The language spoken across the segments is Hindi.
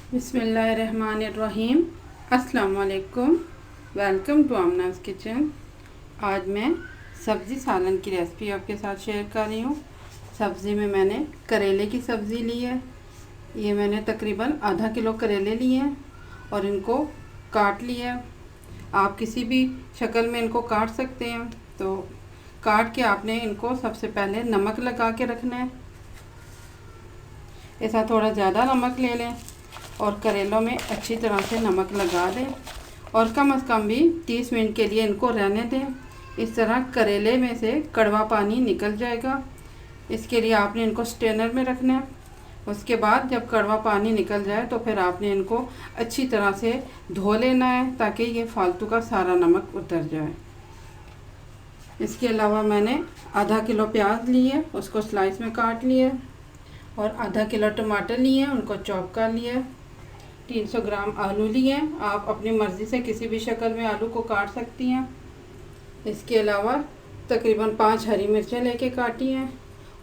बिस्मिल्लाहिर्रहमानिर्रहीम। अस्सलाम वालेकुम। Welcome to Aamna's kitchen. आज मैं सब्ज़ी सालन की रेसिपी आपके साथ शेयर कर रही हूँ। सब्ज़ी में मैंने करेले की सब्ज़ी ली है। ये मैंने तकरीबन आधा किलो करेले लिए हैं और इनको काट लिया है। आप किसी भी शक्ल में इनको काट सकते हैं। तो काट के आपने इनको सबसे पहले नमक लगा के रखना है। ऐसा थोड़ा ज़्यादा नमक ले लें और करेलों में अच्छी तरह से नमक लगा दें और कम से कम भी 30 मिनट के लिए इनको रहने दें। इस तरह करेले में से कड़वा पानी निकल जाएगा। इसके लिए आपने इनको स्ट्रेनर में रखना है। उसके बाद जब कड़वा पानी निकल जाए तो फिर आपने इनको अच्छी तरह से धो लेना है ताकि ये फालतू का सारा नमक उतर जाए। इसके अलावा मैंने आधा किलो प्याज लिए, उसको स्लाइस में काट लिया और आधा किलो टमाटर लिए, उनको चॉप कर लिया। 300 ग्राम आलू लिए हैं। आप अपनी मर्ज़ी से किसी भी शक्ल में आलू को काट सकती हैं। इसके अलावा तकरीबन 5 हरी मिर्चें लेके काटी हैं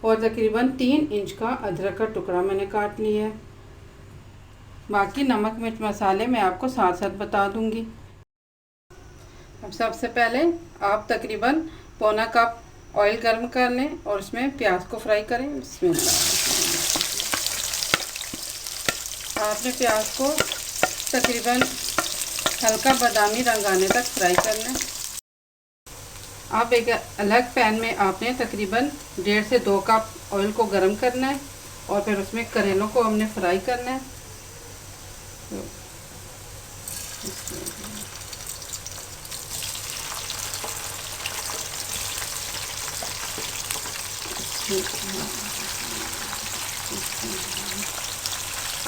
और तकरीबन 3 इंच का अदरक का टुकड़ा मैंने काट लिया है। बाकी नमक मिर्च मसाले मैं आपको साथ साथ बता दूंगी। अब सबसे पहले आप तकरीबन पौना कप ऑयल गर्म कर लें और उसमें प्याज को फ्राई करें। आपने प्याज को तकरीबन हल्का बादामी रंग आने तक फ्राई करना है। आप एक अलग पैन में आपने तकरीबन 1.5 से 2 कप ऑयल को गर्म करना है और फिर उसमें करेलों को हमने फ्राई करना है।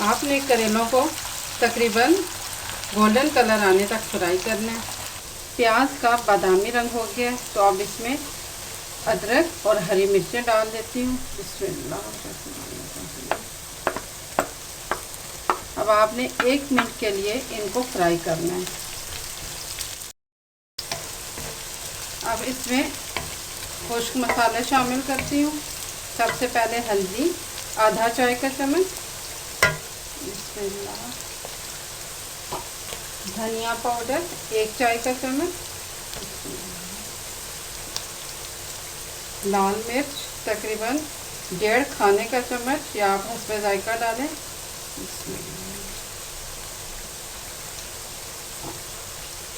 आपने करेलों को तकरीबन गोल्डन कलर आने तक फ्राई करना है। प्याज का बादामी रंग हो गया तो अब इसमें अदरक और हरी मिर्चें डाल देती हूँ। अब आपने 1 मिनट के लिए इनको फ्राई करना है। अब इसमें खुश्क मसाले शामिल करती हूँ। सबसे पहले हल्दी आधा चाय का चम्मच, धनिया पाउडर 1 चाय का चम्मच, लाल मिर्च तकरीबन 1.5 खाने का चम्मच या आप हस्बे जायका डालें।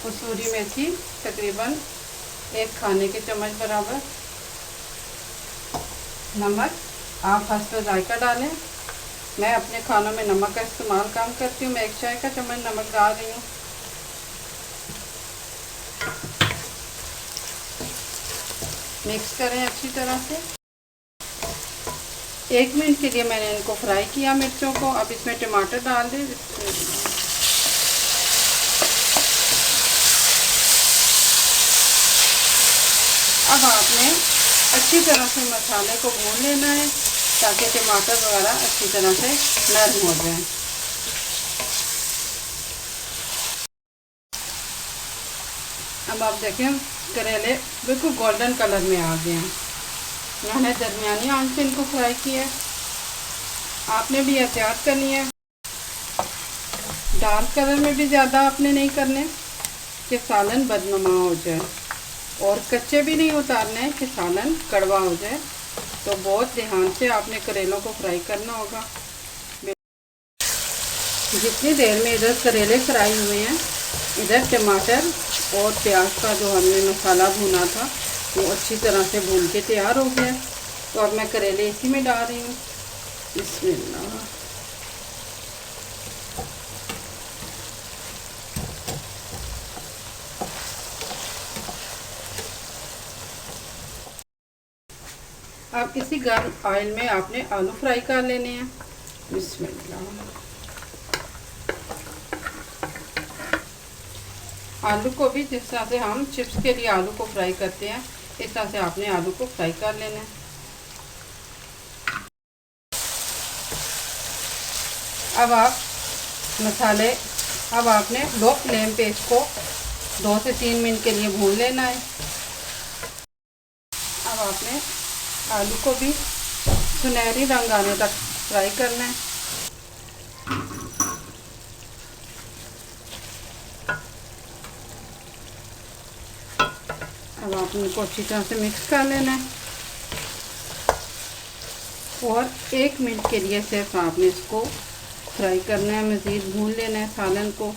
कसूरी मेथी तकरीबन 1 खाने के चम्मच बराबर। नमक आप हस्बे जायका डालें। मैं अपने खानों में नमक का इस्तेमाल कम करती हूँ। मैं 1 चाय का चम्मच नमक डाल रही हूँ। मिक्स करें अच्छी तरह से। 1 मिनट के लिए मैंने इनको फ्राई किया मिर्चों को। अब इसमें टमाटर डाल दें। अब आपने अच्छी तरह से मसाले को भून लेना है ताकि टमाटर वगैरह अच्छी तरह से नरम हो जाए। अब आप देखें करेले बिल्कुल गोल्डन कलर में आ गए हैं। मैंने दरमियानी आंच से इनको फ्राई किया है। आपने भी एहतियात करनी है, डार्क कलर में भी ज़्यादा आपने नहीं करने कि सालन बदनुमा हो जाए और कच्चे भी नहीं उतारने कि सालन कड़वा हो जाए। तो बहुत ध्यान से आपने करेलों को फ्राई करना होगा। जितनी देर में इधर करेले फ्राई हुए हैं, इधर टमाटर और प्याज का जो हमने मसाला भुना था वो अच्छी तरह से भून के तैयार हो गया। तो अब मैं करेले इसी में डाल रही हूँ। बिस्मिल्लाह। अब इसी गर्म ऑयल में आपने आलू फ्राई कर लेने हैं। बिस्मिल्लाह। आलू को भी जिस तरह से हम चिप्स के लिए आलू को फ्राई करते हैं, इस तरह से आपने आलू को फ्राई कर लेना है। अब आप मसाले अब आपने लो फ्लेम पे इसको 2 से 3 मिनट के लिए भून लेना है। अब आपने आलू को भी सुनहरी रंग आने तक फ्राई करना है। अब आपने इनको अच्छी तरह से मिक्स कर लेना है और 1 मिनट के लिए सिर्फ आपने इसको फ्राई करना है, मज़ीद भून लेना है सालन को।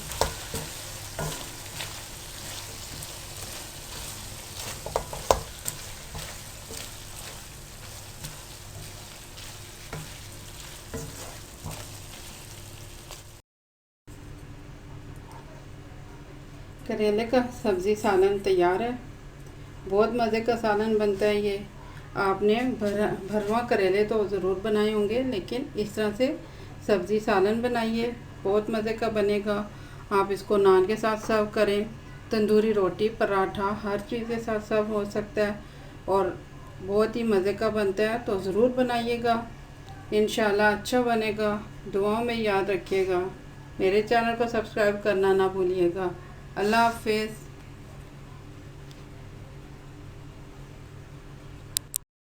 करेले का सब्ज़ी सालन तैयार है। बहुत मज़े का सालन बनता है ये। आपने भरवा करेले तो ज़रूर बनाए होंगे, लेकिन इस तरह से सब्ज़ी सालन बनाइए, बहुत मज़े का बनेगा। आप इसको नान के साथ सर्व करें, तंदूरी रोटी, पराठा, हर चीज़ के साथ सर्व हो सकता है और बहुत ही मज़े का बनता है। तो ज़रूर बनाइएगा, इंशाल्लाह अच्छा बनेगा। दुआओं में याद रखिएगा। मेरे चैनल को सब्सक्राइब करना ना भूलिएगा। अल्लाह हाफ़िज़।